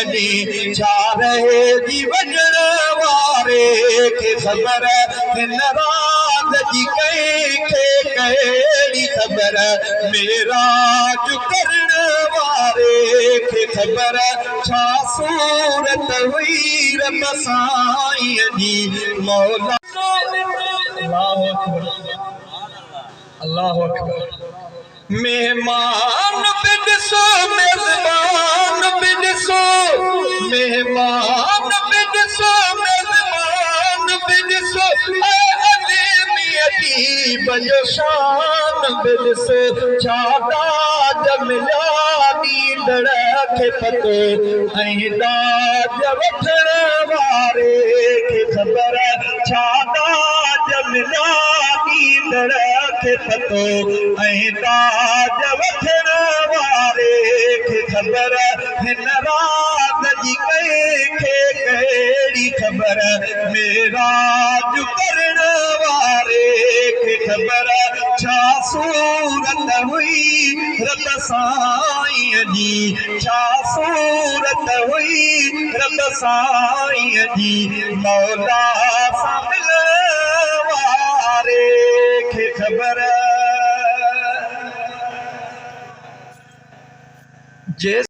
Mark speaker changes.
Speaker 1: अॼु छा रहे जी वञण वारे खे ख़बर हिन रात जी कंहिंखे कहिड़ी ख़बर मेराज करण वारे खे ख़बर छा सूरत हुई रब साईं जी मौला अल्लाहु अकबर अल्लाहु अकबर मेहमान बि ॾिसो मेज़बान बि ॾिसो मेहमान बि ॾिसो मेज़बान बि ॾिसो अजीब जो शान बि ॾिसो छा दाज मिलिया ॾींदड़ खे पतो ऐं दाज वठण वारे खे ख़बर छा दाज मिलिया ॾींदड़ खे पतो ऐं दाज वठण वारे खे ख़बर हिन रात जी कंहिंखे कहिड़ी ख़बर मेराज करण वारे खे ख़बर छा सूरत हुई रब साईं जी छा सूरत हुई रब साईं जी मौला सां मिलण वारे खे ख़बर जे